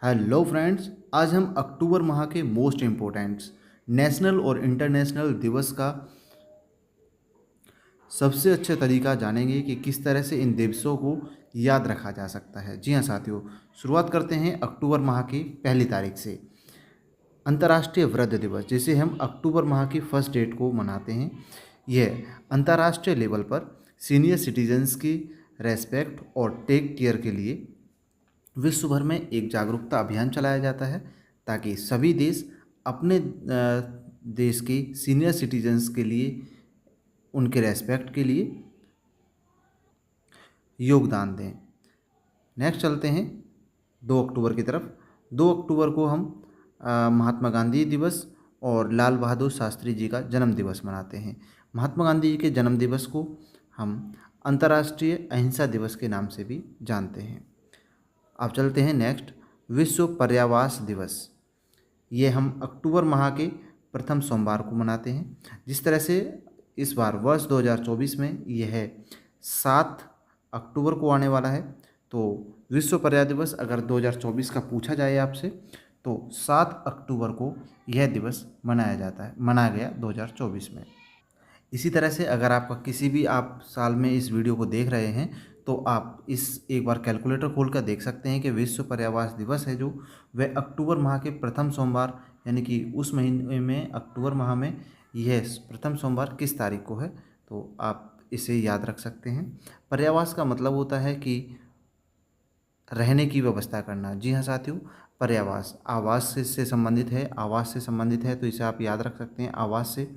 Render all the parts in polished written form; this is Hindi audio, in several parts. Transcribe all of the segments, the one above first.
हेलो फ्रेंड्स, आज हम अक्टूबर माह के मोस्ट इम्पोर्टेंट्स नेशनल और इंटरनेशनल दिवस का सबसे अच्छा तरीका जानेंगे कि किस तरह से इन दिवसों को याद रखा जा सकता है। जी हाँ साथियों, शुरुआत करते हैं अक्टूबर माह की पहली तारीख से। अंतर्राष्ट्रीय वृद्ध दिवस, जिसे हम अक्टूबर माह की फर्स्ट डेट को मनाते हैं, यह अंतर्राष्ट्रीय लेवल पर सीनियर सिटीजन्स की रेस्पेक्ट और टेक केयर के लिए विश्व भर में एक जागरूकता अभियान चलाया जाता है, ताकि सभी देश अपने देश के सीनियर सिटीजन्स के लिए, उनके रेस्पेक्ट के लिए योगदान दें। नेक्स्ट चलते हैं 2 अक्टूबर की तरफ। 2 अक्टूबर को हम महात्मा गांधी दिवस और लाल बहादुर शास्त्री जी का जन्म दिवस मनाते हैं। महात्मा गांधी जी के जन्म दिवस को हम अंतर्राष्ट्रीय अहिंसा दिवस के नाम से भी जानते हैं। अब चलते हैं नेक्स्ट, विश्व पर्यावरण दिवस। ये हम अक्टूबर माह के प्रथम सोमवार को मनाते हैं। जिस तरह से इस बार वर्ष 2024 में यह 7 अक्टूबर को आने वाला है, तो विश्व पर्यावरण दिवस अगर 2024 का पूछा जाए आपसे, तो 7 अक्टूबर को यह दिवस मनाया गया 2024 में। इसी तरह से अगर आपका किसी भी आप साल में इस वीडियो को देख रहे हैं, तो आप इस एक बार कैलकुलेटर खोल कर देख सकते हैं कि विश्व पर्यावरण दिवस है जो वह अक्टूबर माह के प्रथम सोमवार, यानी कि उस महीने में अक्टूबर माह में यह प्रथम सोमवार किस तारीख को है, तो आप इसे याद रख सकते हैं। पर्यावास का मतलब होता है कि रहने की व्यवस्था करना। जी हाँ साथियों, पर्यावास आवास से संबंधित है, आवास से संबंधित है, तो इसे आप याद रख सकते हैं आवास से।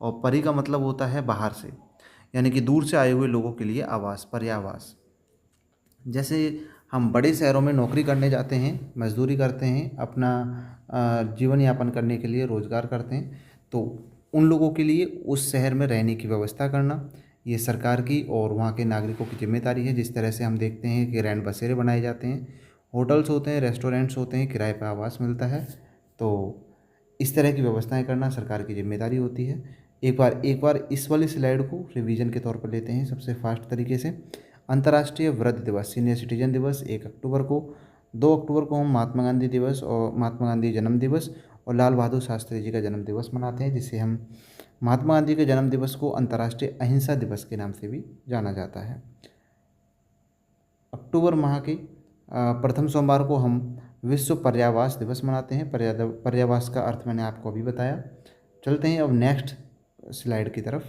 और परि का मतलब होता है बाहर से, यानी कि दूर से आए हुए लोगों के लिए आवास, पर्यावास। जैसे हम बड़े शहरों में नौकरी करने जाते हैं, मजदूरी करते हैं, अपना जीवन यापन करने के लिए रोजगार करते हैं, तो उन लोगों के लिए उस शहर में रहने की व्यवस्था करना ये सरकार की और वहाँ के नागरिकों की जिम्मेदारी है। जिस तरह से हम देखते हैं कि रैन बसेरे बनाए जाते हैं, होटल्स होते हैं, रेस्टोरेंट्स होते हैं, किराए पर आवास मिलता है, तो इस तरह की व्यवस्थाएं करना सरकार की जिम्मेदारी होती है। एक बार इस वाली स्लाइड को रिवीजन के तौर पर लेते हैं सबसे फास्ट तरीके से। अंतर्राष्ट्रीय वृद्ध दिवस, सीनियर सिटीजन दिवस 1 अक्टूबर को। 2 अक्टूबर को हम महात्मा गांधी दिवस और महात्मा गांधी जन्म दिवस और लाल बहादुर शास्त्री जी का जन्म दिवस मनाते हैं, जिसे हम महात्मा गांधी के जन्म दिवस को अंतर्राष्ट्रीय अहिंसा दिवस के नाम से भी जाना जाता है। अक्टूबर माह के प्रथम सोमवार को हम विश्व पर्यावरण दिवस मनाते हैं। पर्यावरण का अर्थ मैंने आपको अभी बताया। चलते हैं अब नेक्स्ट स्लाइड की तरफ।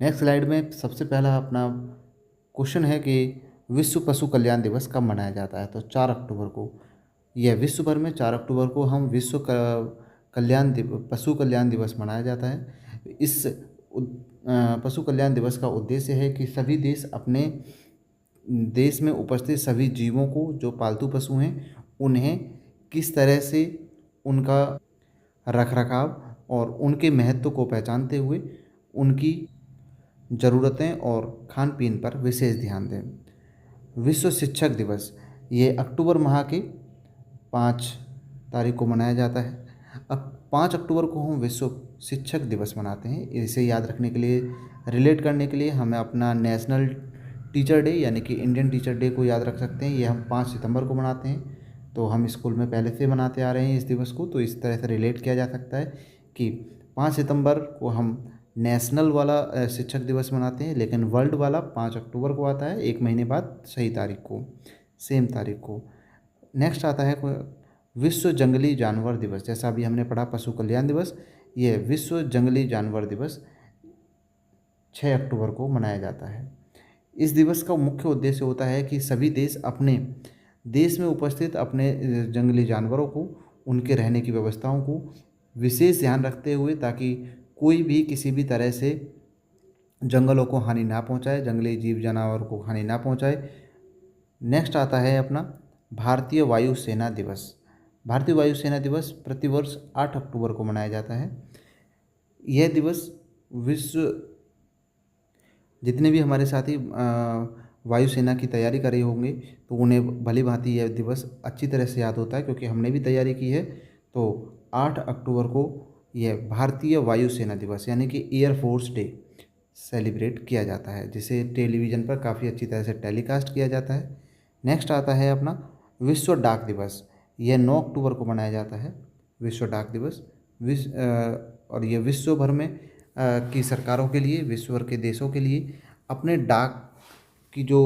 नेक्स्ट स्लाइड में सबसे पहला अपना क्वेश्चन है कि विश्व पशु कल्याण दिवस कब मनाया जाता है, तो 4 अक्टूबर को। यह विश्व भर में 4 अक्टूबर को हम पशु कल्याण दिवस मनाया जाता है। इस पशु कल्याण दिवस का उद्देश्य है कि सभी देश अपने देश में उपस्थित सभी जीवों को, जो पालतू पशु हैं, उन्हें किस तरह से उनका रखरखाव और उनके महत्व को पहचानते हुए उनकी ज़रूरतें और खान पीन पर विशेष ध्यान दें। विश्व शिक्षक दिवस, ये अक्टूबर माह के 5 तारीख को मनाया जाता है। अब 5 अक्टूबर को हम विश्व शिक्षक दिवस मनाते हैं। इसे याद रखने के लिए, रिलेट करने के लिए हमें अपना नेशनल टीचर डे यानी कि इंडियन टीचर डे को याद रख सकते हैं। ये हम 5 सितंबर को मनाते हैं, तो हम स्कूल में पहले से मनाते आ रहे हैं इस दिवस को, तो इस तरह से रिलेट किया जा सकता है कि 5 सितंबर को हम नेशनल वाला शिक्षक दिवस मनाते हैं, लेकिन वर्ल्ड वाला 5 अक्टूबर को आता है, एक महीने बाद सही तारीख को, सेम तारीख को। नेक्स्ट आता है विश्व जंगली जानवर दिवस। जैसा अभी हमने पढ़ा पशु कल्याण दिवस, ये विश्व जंगली जानवर दिवस 6 अक्टूबर को मनाया जाता है। इस दिवस का मुख्य उद्देश्य होता है कि सभी देश अपने देश में उपस्थित अपने जंगली जानवरों को, उनके रहने की व्यवस्थाओं को विशेष ध्यान रखते हुए, ताकि कोई भी किसी भी तरह से जंगलों को हानि ना पहुंचाए, जंगली जीव जानवर को हानि ना पहुंचाए। नेक्स्ट आता है अपना भारतीय वायुसेना दिवस। भारतीय वायुसेना दिवस प्रतिवर्ष 8 अक्टूबर को मनाया जाता है। यह दिवस विश्व जितने भी हमारे साथी वायुसेना की तैयारी कर रहे होंगे, तो उन्हें भली भांति यह दिवस अच्छी तरह से याद होता है, क्योंकि हमने भी तैयारी की है। तो 8 अक्टूबर को यह भारतीय वायुसेना दिवस यानी कि एयरफोर्स डे सेलिब्रेट किया जाता है, जिसे टेलीविज़न पर काफ़ी अच्छी तरह से टेलीकास्ट किया जाता है। नेक्स्ट आता है अपना विश्व डाक दिवस, यह 9 अक्टूबर को मनाया जाता है। विश्व डाक दिवस और ये विश्व भर में की सरकारों के लिए, विश्व भर के देशों के लिए अपने डाक की जो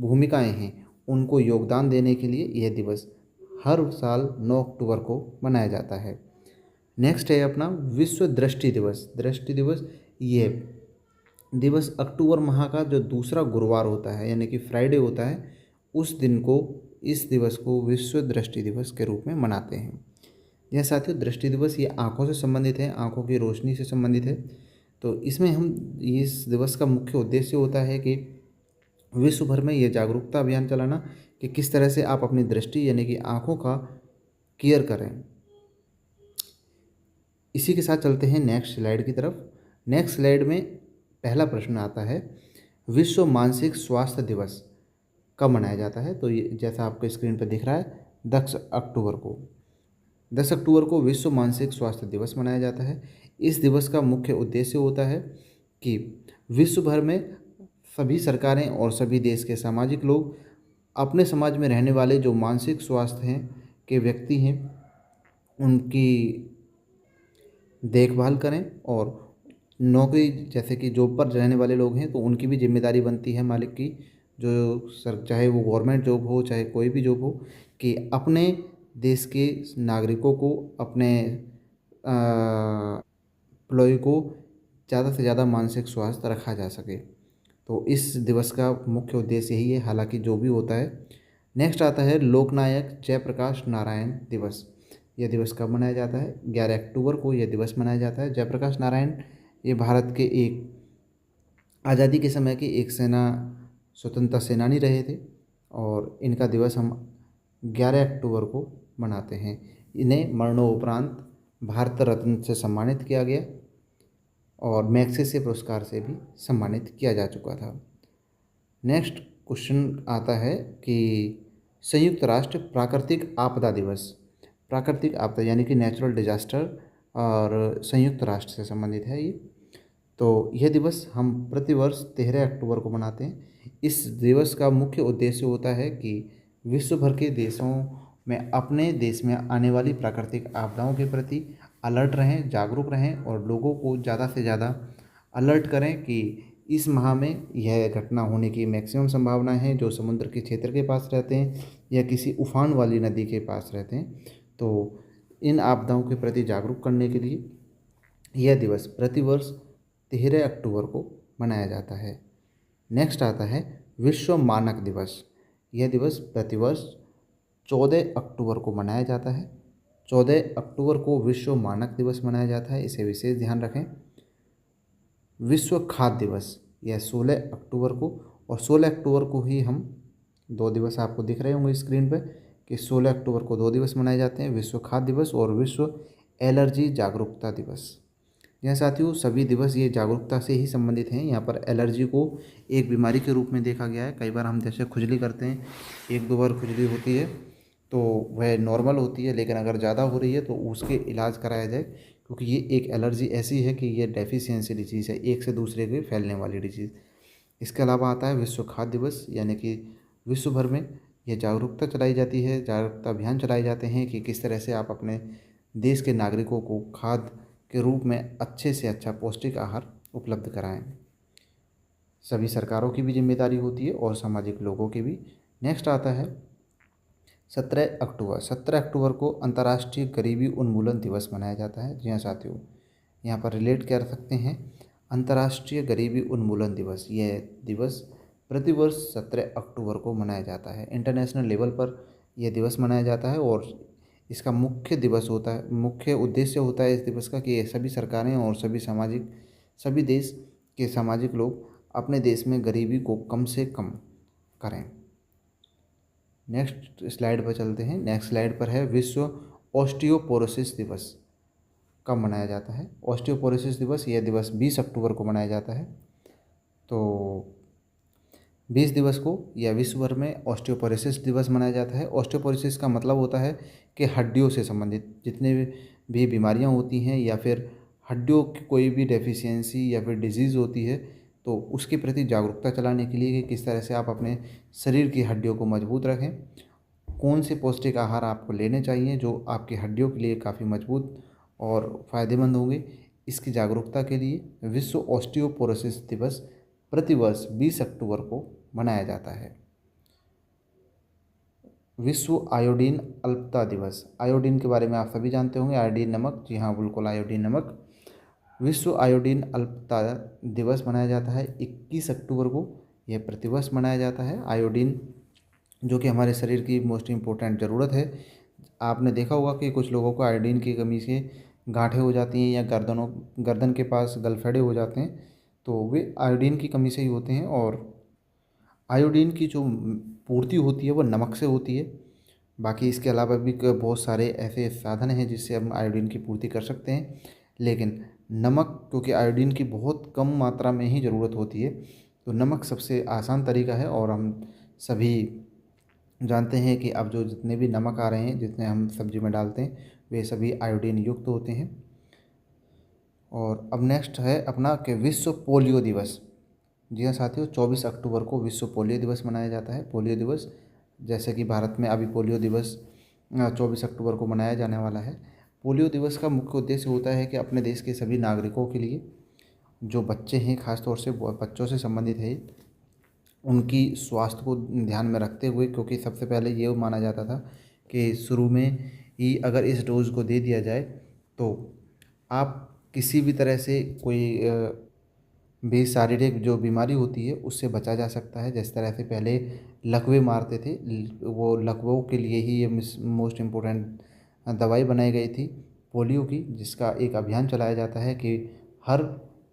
भूमिकाएं हैं उनको योगदान देने के लिए यह दिवस हर साल 9 अक्टूबर को मनाया जाता है। नेक्स्ट है अपना विश्व दृष्टि दिवस। दृष्टि दिवस ये दिवस अक्टूबर माह का जो दूसरा गुरुवार होता है यानी कि फ्राइडे होता है, उस दिन को, इस दिवस को विश्व दृष्टि दिवस के रूप में मनाते हैं। यह साथियों दृष्टि दिवस ये आँखों से संबंधित है, आँखों की रोशनी से संबंधित है। तो इसमें हम इस दिवस का मुख्य उद्देश्य होता है कि विश्व भर में ये जागरूकता अभियान चलाना कि किस तरह से आप अपनी दृष्टि यानी कि आँखों का केयर करें। इसी के साथ चलते हैं नेक्स्ट स्लाइड की तरफ। नेक्स्ट स्लाइड में पहला प्रश्न आता है, विश्व मानसिक स्वास्थ्य दिवस कब मनाया जाता है? तो ये जैसा आपको स्क्रीन पर दिख रहा है 10 अक्टूबर को। 10 अक्टूबर को विश्व मानसिक स्वास्थ्य दिवस मनाया जाता है। इस दिवस का मुख्य उद्देश्य होता है कि विश्व भर में सभी सरकारें और सभी देश के सामाजिक लोग अपने समाज में रहने वाले जो मानसिक स्वास्थ्य हैं के व्यक्ति हैं उनकी देखभाल करें, और नौकरी जैसे कि जॉब पर रहने वाले लोग हैं तो उनकी भी जिम्मेदारी बनती है मालिक की, जो चाहे वो गवर्नमेंट जॉब हो चाहे कोई भी जॉब हो, कि अपने देश के नागरिकों को, अपने एम्प्लॉय को ज़्यादा से ज़्यादा मानसिक स्वास्थ्य रखा जा सके। तो इस दिवस का मुख्य उद्देश्य यही है, हालांकि जो भी होता है। नेक्स्ट आता है लोकनायक जयप्रकाश नारायण दिवस। यह दिवस कब मनाया जाता है? 11 अक्टूबर को यह दिवस मनाया जाता है। जयप्रकाश नारायण ये भारत के एक आज़ादी के समय के एक स्वतंत्रता सेनानी रहे थे, और इनका दिवस हम 11 अक्टूबर को मनाते हैं। इन्हें मरणोपरांत भारत रत्न से सम्मानित किया गया और मैग्सेसे पुरस्कार से भी सम्मानित किया जा चुका था। नेक्स्ट क्वेश्चन आता है कि संयुक्त राष्ट्र प्राकृतिक आपदा दिवस। प्राकृतिक आपदा यानी कि नेचुरल डिजास्टर और संयुक्त राष्ट्र से संबंधित है ये। तो यह दिवस हम प्रतिवर्ष 13 अक्टूबर को मनाते हैं। इस दिवस का मुख्य उद्देश्य होता है कि विश्व भर के देशों में अपने देश में आने वाली प्राकृतिक आपदाओं के प्रति अलर्ट रहें, जागरूक रहें, और लोगों को ज़्यादा से ज़्यादा अलर्ट करें कि इस माह में यह घटना होने की मैक्सिमम संभावना है। जो समुद्र के क्षेत्र के पास रहते हैं या किसी उफान वाली नदी के पास रहते हैं, तो इन आपदाओं के प्रति जागरूक करने के लिए यह दिवस प्रतिवर्ष 13 अक्टूबर को मनाया जाता है। नेक्स्ट आता है विश्व मानक दिवस। यह दिवस प्रतिवर्ष 14 अक्टूबर को मनाया जाता है। 14 अक्टूबर को विश्व मानक दिवस मनाया जाता है, इसे विशेष ध्यान रखें। विश्व खाद्य दिवस यह 16 अक्टूबर को, और 16 अक्टूबर को ही हम 2 दिवस आपको दिख रहे होंगे स्क्रीन पर कि 16 अक्टूबर को 2 दिवस मनाए जाते हैं, विश्व खाद्य दिवस और विश्व एलर्जी जागरूकता दिवस। यह साथियों सभी दिवस ये जागरूकता से ही संबंधित हैं। यहाँ पर एलर्जी को एक बीमारी के रूप में देखा गया है। कई बार हम जैसे खुजली करते हैं, 1-2 बार खुजली होती है तो वह नॉर्मल होती है, लेकिन अगर ज़्यादा हो रही है तो उसके इलाज कराया जाए, क्योंकि ये एक एलर्जी ऐसी है कि ये डेफिशिएंसी डिजीज़ है, एक से दूसरे के फैलने वाली डिजीज़। इसके अलावा आता है विश्व खाद्य दिवस, यानी कि विश्व भर में यह जागरूकता चलाई जाती है, जागरूकता अभियान चलाए जाते हैं कि किस तरह से आप अपने देश के नागरिकों को खाद्य के रूप में अच्छे से अच्छा पौष्टिक आहार उपलब्ध कराएं। सभी सरकारों की भी जिम्मेदारी होती है और सामाजिक लोगों की भी। नेक्स्ट आता है 17 अक्टूबर। 17 अक्टूबर को अंतर्राष्ट्रीय गरीबी उन्मूलन दिवस मनाया जाता है। जी हाँ साथियों, यहाँ पर रिलेट कर सकते हैं अंतर्राष्ट्रीय गरीबी उन्मूलन दिवस। यह दिवस प्रतिवर्ष 17 अक्टूबर को मनाया जाता है। इंटरनेशनल लेवल पर यह दिवस मनाया जाता है, और इसका मुख्य उद्देश्य होता है इस दिवस का कि सभी सरकारें और सभी देश के सामाजिक लोग अपने देश में गरीबी को कम से कम करें। नेक्स्ट स्लाइड पर चलते हैं। नेक्स्ट स्लाइड पर है विश्व ऑस्टियोपोरोसिस दिवस कब मनाया जाता है। ऑस्टियोपोरोसिस दिवस, यह दिवस 20 अक्टूबर को मनाया जाता है। तो 20 दिवस को या विश्व भर में ऑस्टियोपोरोसिस दिवस मनाया जाता है। ऑस्टियोपोरोसिस का मतलब होता है कि हड्डियों से संबंधित जितने भी बीमारियां होती हैं या फिर हड्डियों की कोई भी डेफिशिएंसी या फिर डिजीज़ होती है, तो उसके प्रति जागरूकता चलाने के लिए कि किस तरह से आप अपने शरीर की हड्डियों को मजबूत रखें, कौन से पौष्टिक आहार आपको लेने चाहिए जो आपकी हड्डियों के लिए काफ़ी मजबूत और फ़ायदेमंद होंगे, इसकी जागरूकता के लिए विश्व ऑस्टियोपोरोसिस दिवस प्रतिवर्ष 20 अक्टूबर को मनाया जाता है। विश्व आयोडीन अल्पता दिवस, आयोडीन के बारे में आप सभी जानते होंगे, आयोडीन नमक, जी हाँ बिल्कुल आयोडीन नमक। विश्व आयोडीन अल्पता दिवस मनाया जाता है 21 अक्टूबर को, यह प्रतिवर्ष मनाया जाता है। आयोडीन जो कि हमारे शरीर की मोस्ट इम्पोर्टेंट ज़रूरत है। आपने देखा होगा कि कुछ लोगों को आयोडीन की कमी से गांठें हो जाती हैं या गर्दन के पास गलफड़े हो जाते हैं, तो वे आयोडीन की कमी से ही होते हैं। और आयोडीन की जो पूर्ति होती है वो नमक से होती है। बाकी इसके अलावा भी बहुत सारे ऐसे साधन हैं जिससे हम आयोडीन की पूर्ति कर सकते हैं, लेकिन नमक, क्योंकि आयोडीन की बहुत कम मात्रा में ही ज़रूरत होती है, तो नमक सबसे आसान तरीका है। और हम सभी जानते हैं कि अब जो जितने भी नमक आ रहे हैं, जितने हम सब्जी में डालते हैं, वे सभी आयोडीन युक्त होते हैं। और अब नेक्स्ट है अपना कि विश्व पोलियो दिवस। जी हाँ साथियों, 24 अक्टूबर को विश्व पोलियो दिवस मनाया जाता है। पोलियो दिवस, जैसे कि भारत में अभी पोलियो दिवस 24 अक्टूबर को मनाया जाने वाला है। पोलियो दिवस का मुख्य उद्देश्य होता है कि अपने देश के सभी नागरिकों के लिए, जो बच्चे हैं खासतौर से बच्चों से संबंधित है, उनकी स्वास्थ्य को ध्यान में रखते हुए, क्योंकि सबसे पहले ये माना जाता था कि शुरू में ही अगर इस डोज़ को दे दिया जाए तो आप किसी भी तरह से कोई भी शारीरिक जो बीमारी होती है उससे बचा जा सकता है। जिस तरह से पहले लकवे मारते थे, वो लकवों के लिए ही ये मोस्ट इम्पोर्टेंट दवाई बनाई गई थी पोलियो की, जिसका एक अभियान चलाया जाता है कि हर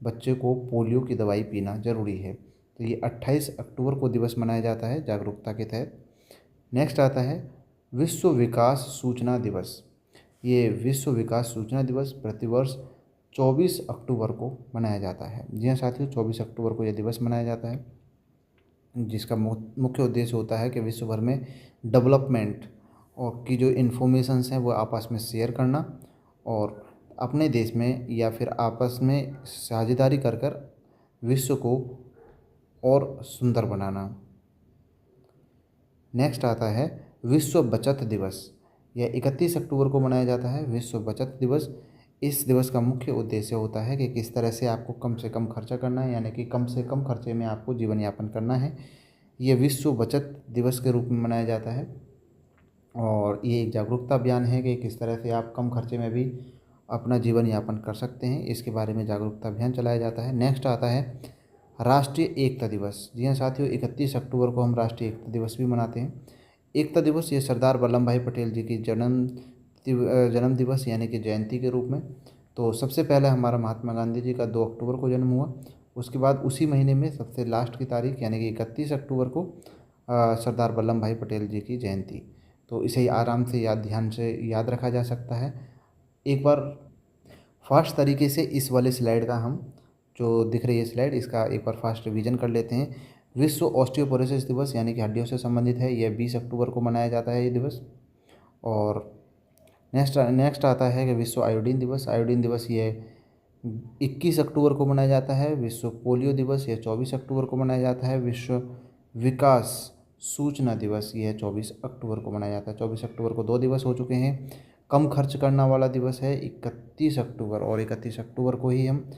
बच्चे को पोलियो की दवाई पीना ज़रूरी है। तो ये 28 अक्टूबर को दिवस मनाया जाता है जागरूकता के तहत। नेक्स्ट आता है विश्व विकास सूचना दिवस। ये विश्व विकास सूचना दिवस प्रतिवर्ष 24 अक्टूबर को मनाया जाता है। जी हाँ साथियों, 24 अक्टूबर को यह दिवस मनाया जाता है, जिसका मुख्य उद्देश्य होता है कि विश्व भर में डेवलपमेंट और की जो इन्फॉर्मेशंस हैं वो आपस में शेयर करना और अपने देश में या फिर आपस में साझेदारी कर कर विश्व को और सुंदर बनाना। नेक्स्ट आता है विश्व बचत दिवस। यह 31 अक्टूबर को मनाया जाता है, विश्व बचत दिवस। इस दिवस का मुख्य उद्देश्य होता है कि किस तरह से आपको कम से कम खर्चा करना है, यानी कि कम से कम खर्चे में आपको जीवन यापन करना है। ये विश्व बचत दिवस के रूप में मनाया जाता है और ये एक जागरूकता अभियान है कि किस तरह से आप कम खर्चे में भी अपना जीवन यापन कर सकते हैं, इसके बारे में जागरूकता अभियान चलाया जाता है। नेक्स्ट आता है राष्ट्रीय एकता दिवस। जी हाँ साथियों, 31 अक्टूबर को हम राष्ट्रीय एकता दिवस भी मनाते हैं। एकता दिवस ये सरदार वल्लभ भाई पटेल जी की जन्म दिवस यानी कि जयंती के रूप में। तो सबसे पहले हमारा महात्मा गांधी जी का 2 अक्टूबर को जन्म हुआ, उसके बाद उसी महीने में सबसे लास्ट की तारीख यानी कि 31 अक्टूबर को सरदार वल्लभ भाई पटेल जी की जयंती। तो इसे आराम से ध्यान से याद रखा जा सकता है। एक बार फास्ट तरीके से इस वाले स्लाइड का हम जो दिख रही है स्लाइड, इसका एक बार फास्ट रिवीजन कर लेते हैं। विश्व ऑस्टियोपोरोसिस दिवस यानी कि हड्डियों से संबंधित है, यह 20 अक्टूबर को मनाया जाता है ये दिवस। और नेक्स्ट आता है कि विश्व आयोडीन दिवस। आयोडीन दिवस ये 21 अक्टूबर को मनाया जाता है। विश्व पोलियो दिवस यह 24 अक्टूबर को मनाया जाता है। विश्व विकास सूचना दिवस यह 24 अक्टूबर को मनाया जाता है। 24 अक्टूबर को 2 दिवस हो चुके हैं। कम खर्च करना वाला दिवस है 31 अक्टूबर, और 31 अक्टूबर को ही हम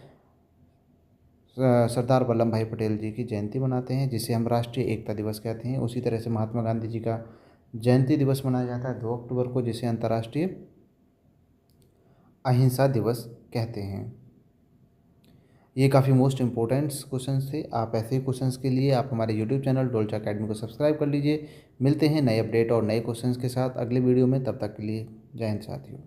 सरदार वल्लभ भाई पटेल जी की जयंती मनाते हैं, जिसे हम राष्ट्रीय एकता दिवस कहते हैं। उसी तरह से महात्मा गांधी जी का जयंती दिवस मनाया जाता है 2 अक्टूबर को, जिसे अंतर्राष्ट्रीय अहिंसा दिवस कहते हैं। ये काफ़ी मोस्ट इम्पोर्टेंट क्वेश्चंस थे। आप ऐसे ही क्वेश्चंस के लिए आप हमारे यूट्यूब चैनल डोलचा अकेडमी को सब्सक्राइब कर लीजिए। मिलते हैं नए अपडेट और नए क्वेश्चंस के साथ अगले वीडियो में, तब तक के लिए जय हिंद साथियों।